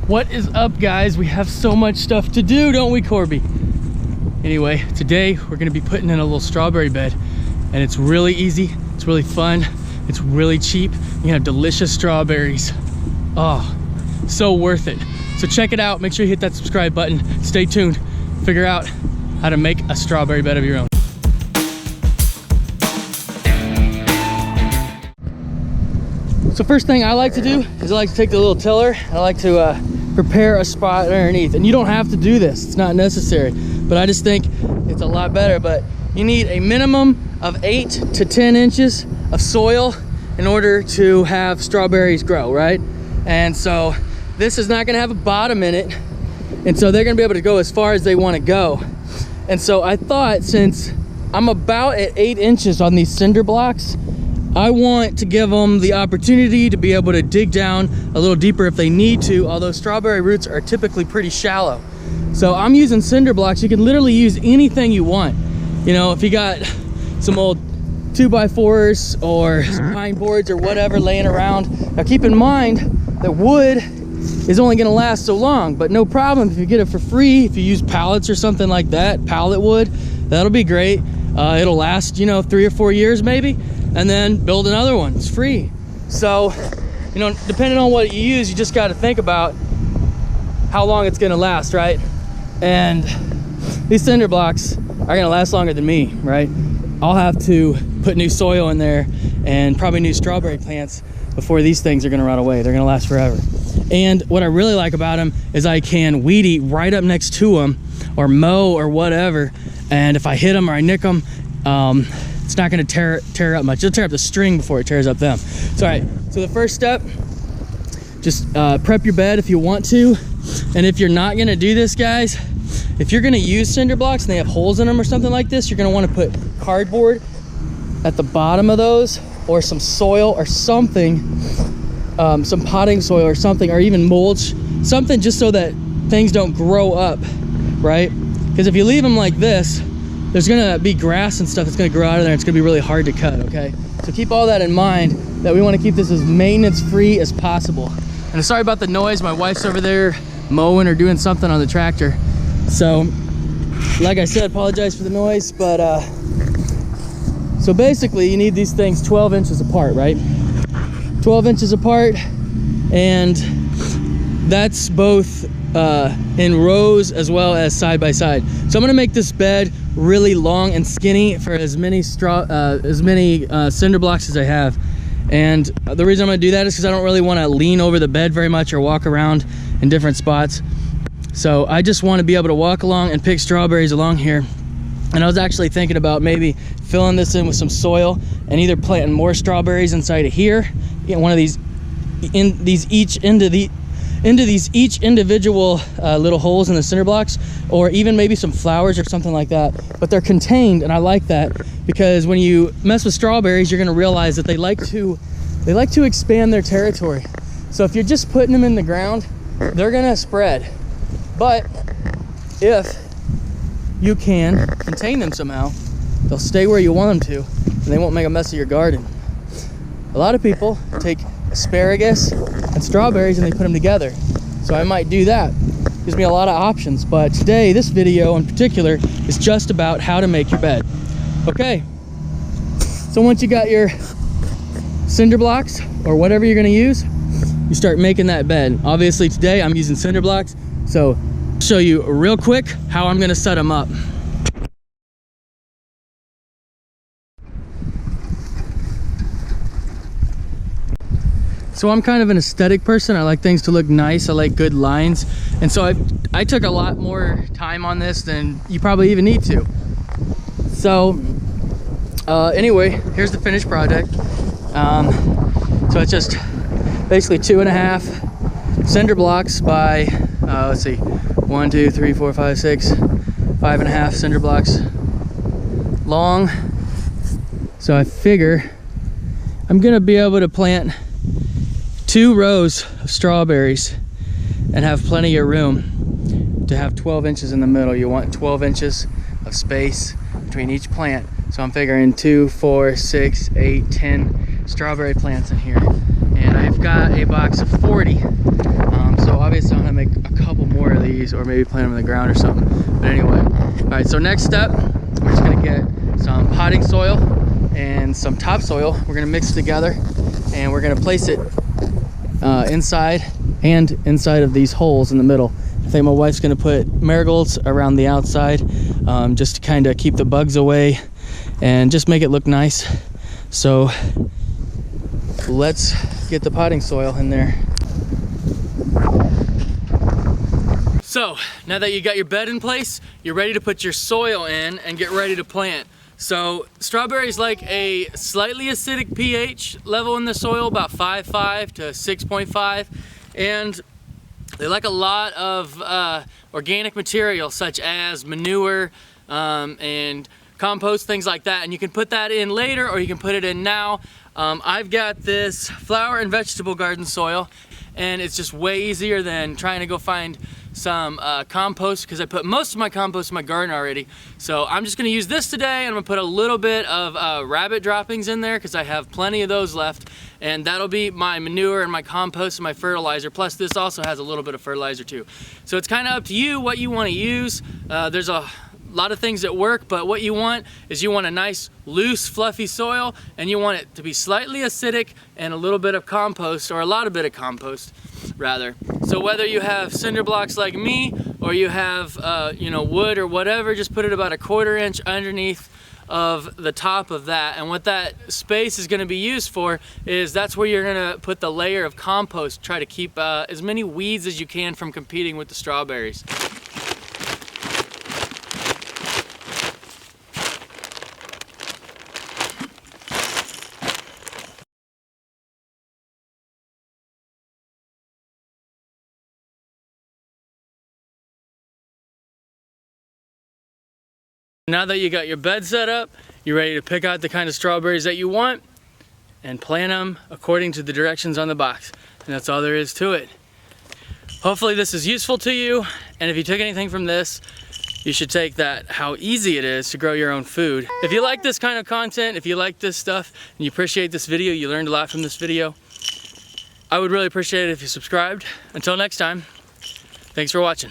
What is up, guys? We have so much stuff to do, don't we, Corby? Anyway, today we're gonna be putting in a little strawberry bed, and it's really easy, it's really fun, it's really cheap. You can have delicious strawberries. Oh, so worth it. So check it out, make sure you hit that subscribe button, stay tuned, figure out how to make a strawberry bed of your own. So first thing I like to do is I like to take the little tiller, I like to prepare a spot underneath. And you don't have to do this, it's not necessary, but I just think it's a lot better. But you need a minimum of 8 to 10 inches of soil in order to have strawberries grow, right? And so this is not gonna have a bottom in it, and so they're gonna be able to go as far as they wanna go. And so I thought, since I'm about at 8 inches on these cinder blocks, I want to give them the opportunity to be able to dig down a little deeper if they need to, although strawberry roots are typically pretty shallow. So I'm using cinder blocks. You can literally use anything you want. You know, if you got some old 2x4s or some pine boards or whatever laying around. Now keep in mind that wood is only gonna last so long, but no problem if you get it for free. If you use pallets or something like that, pallet wood, that'll be great. It'll last, you know, 3 or 4 years maybe, and then build another one. It's free. So, you know, depending on what you use, you just got to think about how long it's going to last, right? And these cinder blocks are going to last longer than me, right? I'll have to put new soil in there and probably new strawberry plants before these things are going to rot away. They're going to last forever. And what I really like about them is I can weed eat right up next to them, or mow or whatever. And if I hit them or I nick them, it's not going to tear up much. It'll tear up the string before it tears up them. So, all right, so the first step, just prep your bed if you want to. And if you're not going to do this, guys, if you're going to use cinder blocks and they have holes in them or something like this, you're going to want to put cardboard at the bottom of those, or some soil or something, some potting soil or something, or even mulch, something just so that things don't grow up, right? Because if you leave them like this, there's gonna be grass and stuff that's gonna grow out of there. It's gonna be really hard to cut, okay? So keep all that in mind, that we wanna keep this as maintenance free as possible. And sorry about the noise, my wife's over there mowing or doing something on the tractor. So, like I said, apologize for the noise, but so basically you need these things 12 inches apart, right? 12 inches apart, and that's both in rows as well as side by side. So I'm gonna make this bed really long and skinny for as many cinder blocks as I have. And the reason I'm gonna do that is because I don't really want to lean over the bed very much or walk around in different spots. So I just want to be able to walk along and pick strawberries along here. And I was actually thinking about maybe filling this in with some soil and either planting more strawberries inside of here, you know, one of these into these individual little holes in the cinder blocks, or even maybe some flowers or something like that. But they're contained, and I like that, because when you mess with strawberries, you're gonna realize that they like to expand their territory. So if you're just putting them in the ground, they're gonna spread. But if you can contain them somehow, they'll stay where you want them to, and they won't make a mess of your garden. A lot of people take asparagus and strawberries and they put them together. So I might do that. Gives me a lot of options, but today, this video in particular, is just about how to make your bed. Okay, so once you got your cinder blocks or whatever you're gonna use, you start making that bed. Obviously today I'm using cinder blocks, so I'll show you real quick how I'm gonna set them up. So I'm kind of an aesthetic person. I like things to look nice. I like good lines. And so I took a lot more time on this than you probably even need to. So anyway, here's the finished project. So it's just basically 2.5 cinder blocks by, let's see, 1, 2, 3, 4, 5, 6, 5.5 cinder blocks long. So I figure I'm gonna be able to plant 2 rows of strawberries and have plenty of room to have 12 inches in the middle. You want 12 inches of space between each plant. So I'm figuring 2, 4, 6, 8, 10 strawberry plants in here. And I've got a box of 40. So obviously I'm gonna make strawberries, or maybe plant them in the ground or something. But anyway, all right, so next step, we're just gonna get some potting soil and some topsoil. We're gonna mix it together and we're gonna place it inside of these holes in the middle. I think my wife's gonna put marigolds around the outside, just to kind of keep the bugs away and just make it look nice. So let's get the potting soil in there. So now that you got your bed in place, you're ready to put your soil in and get ready to plant. So strawberries like a slightly acidic pH level in the soil, about 5.5 to 6.5, and they like a lot of organic material such as manure and compost, things like that. And you can put that in later or you can put it in now. I've got this flower and vegetable garden soil, and it's just way easier than trying to go find some compost, because I put most of my compost in my garden already. So I'm just gonna use this today, and I'm gonna put a little bit of rabbit droppings in there because I have plenty of those left, and that'll be my manure and my compost and my fertilizer. Plus this also has a little bit of fertilizer too. So it's kind of up to you what you want to use. There's a lot of things that work, but what you want is you want a nice loose fluffy soil, and you want it to be slightly acidic and a little bit of compost, or a lot of bit of compost rather. So whether you have cinder blocks like me or you have you know, wood or whatever, just put it about 1/4 inch underneath of the top of that. And what that space is going to be used for is that's where you're going to put the layer of compost, try to keep as many weeds as you can from competing with the strawberries. Now that you got your bed set up, you're ready to pick out the kind of strawberries that you want and plant them according to the directions on the box. And that's all there is to it. Hopefully this is useful to you, and if you took anything from this, you should take that, how easy it is to grow your own food. If you like this kind of content, if you like this stuff, and you appreciate this video, you learned a lot from this video, I would really appreciate it if you subscribed. Until next time, thanks for watching.